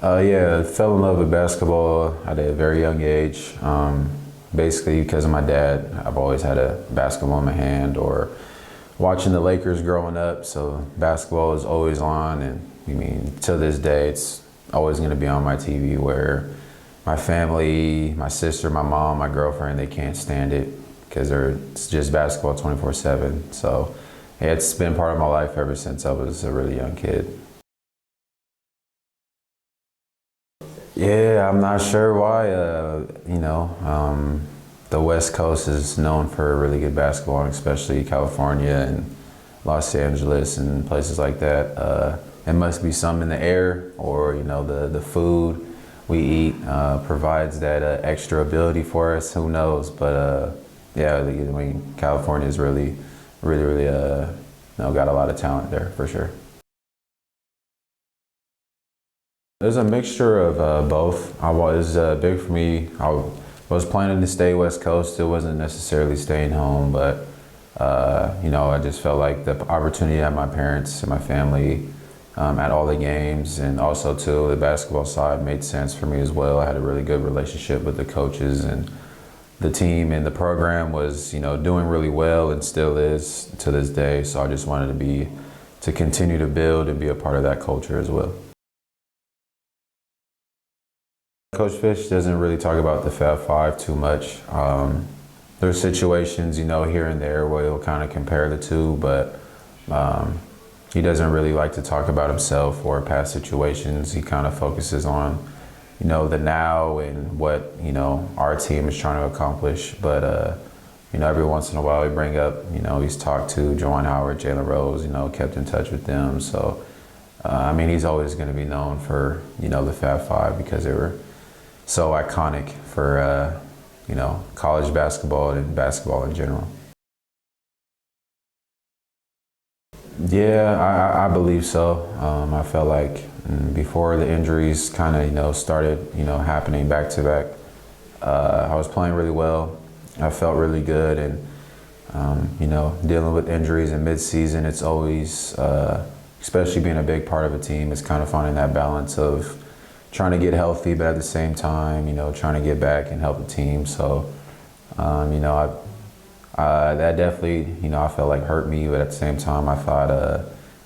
Yeah, fell in love with basketball at a very young age. Basically, because of my dad, I've always had a basketball in my hand, or watching the Lakers growing up. So basketball is always on, and I mean, to this day, it's always going to be on my TV. Where my family, my sister, my mom, my girlfriend, they can't stand it because it's just basketball 24/7. So yeah, it's been part of my life ever since I was a really young kid. Yeah, I'm not sure why. The West Coast is known for really good basketball, especially California and Los Angeles and places like that. It must be some in the air, or the food we eat provides that extra ability for us. Who knows? But yeah, I mean, California is really, got a lot of talent there for sure. There's a mixture of both. I was big for me. I was planning to stay West Coast. It wasn't necessarily staying home, but I just felt like the opportunity to have my parents and my family at all the games, and also too the basketball side made sense for me as well. I had a really good relationship with the coaches, and the team and the program was doing really well and still is to this day. So I just wanted to continue to build and be a part of that culture as well. Coach Fish doesn't really talk about the Fab Five too much. There's situations, here and there where he'll kind of compare the two, but he doesn't really like to talk about himself or past situations. He kind of focuses on, the now and what, our team is trying to accomplish. But, every once in a while we bring up, he's talked to Juwan Howard, Jalen Rose, kept in touch with them. So, I mean, he's always going to be known for, the Fab Five because they were so iconic for college basketball and basketball in general. Yeah, I believe so. I felt like before the injuries kind of started happening back to back, I was playing really well. I felt really good, and dealing with injuries in mid-season, it's always, especially being a big part of a team, it's kind of finding that balance of trying to get healthy, but at the same time, trying to get back and help the team. So, that definitely, I felt like hurt me, but at the same time, I thought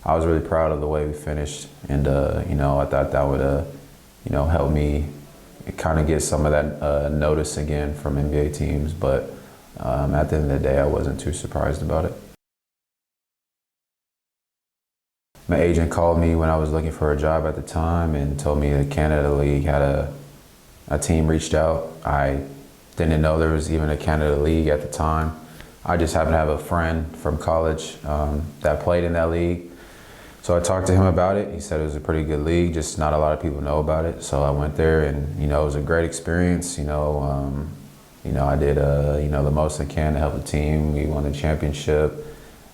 I was really proud of the way we finished, and I thought that would, help me kind of get some of that notice again from NBA teams. But at the end of the day, I wasn't too surprised about it. My agent called me when I was looking for a job at the time and told me the Canada League had a team reached out. I didn't know there was even a Canada League at the time. I just happened to have a friend from college that played in that league. So I talked to him about it. He said it was a pretty good league, just not a lot of people know about it. So I went there, and it was a great experience. I did the most I can to help the team. We won the championship.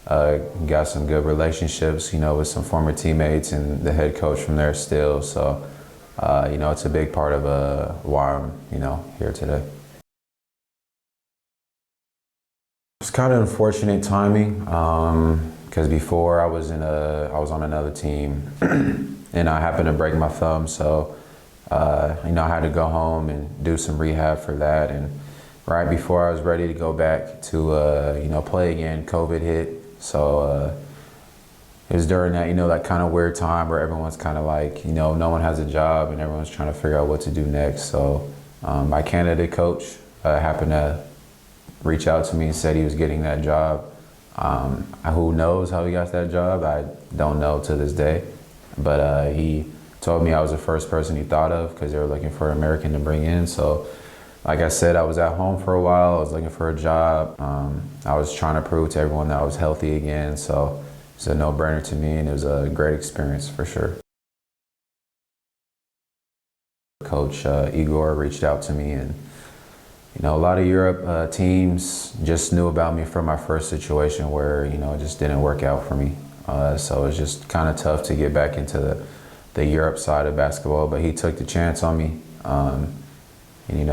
Got some good relationships, with some former teammates and the head coach from there still. So, it's a big part of why I'm, here today. It's kind of unfortunate timing because before I was on another team and I happened to break my thumb. So, I had to go home and do some rehab for that. And right before I was ready to go back to, play again, COVID hit. So it was during that, that kind of weird time where everyone's kind of like, no one has a job and everyone's trying to figure out what to do next. So my candidate coach happened to reach out to me and said he was getting that job. Who knows how he got that job? I don't know to this day. But he told me I was the first person he thought of because they were looking for an American to bring in. So like I said, I was at home for a while. I was looking for a job. I was trying to prove to everyone that I was healthy again. So it's a no-brainer to me, and it was a great experience for sure. Coach Igor reached out to me, and a lot of Europe teams just knew about me from my first situation where it just didn't work out for me. So it was just kind of tough to get back into the Europe side of basketball. But he took the chance on me. We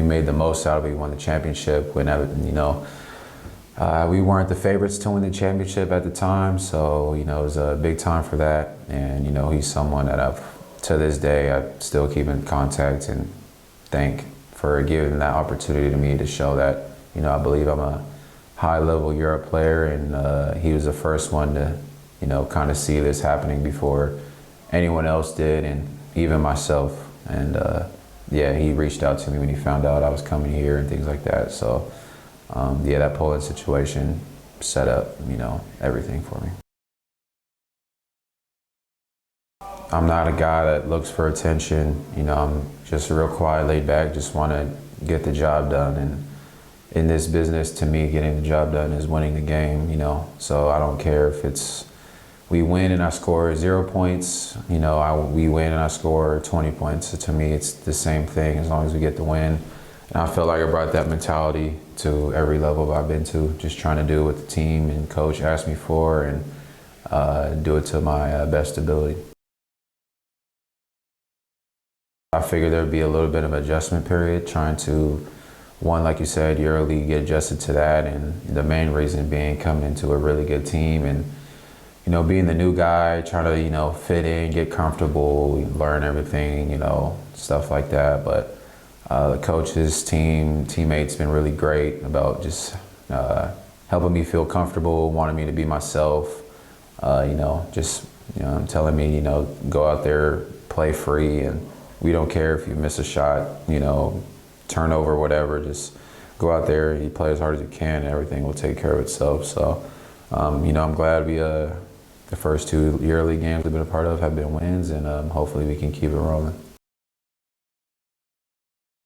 made the most out of it. We won the championship. Whenever, we weren't the favorites to win the championship at the time. So, it was a big time for that. And, he's someone that I've to this day, I still keep in contact and thank for giving that opportunity to me to show that, I believe I'm a high-level Europe player, and he was the first one to, kind of see this happening before anyone else did, and even myself. And yeah, he reached out to me when he found out I was coming here and things like that. So yeah, that Poland situation set up, everything for me. I'm not a guy that looks for attention. I'm just real quiet, laid back, just want to get the job done. And in this business, to me, getting the job done is winning the game, So I don't care if it's we win and I score 0 points, we win and I score 20 points. So to me, it's the same thing as long as we get the win. And I felt like I brought that mentality to every level I've been to, just trying to do what the team and coach asked me for and do it to my best ability. I figured there'd be a little bit of an adjustment period, trying to, one, like you said, yearly get adjusted to that, and the main reason being coming into a really good team and, being the new guy, trying to, fit in, get comfortable, learn everything, stuff like that. But the coaches, teammates been really great about just helping me feel comfortable, wanting me to be myself, just, telling me, go out there, play free, and we don't care if you miss a shot, turnover, whatever, just go out there, you play as hard as you can, and everything will take care of itself. So, I'm glad the first 2 yearly games we've been a part of have been wins, and hopefully we can keep it rolling.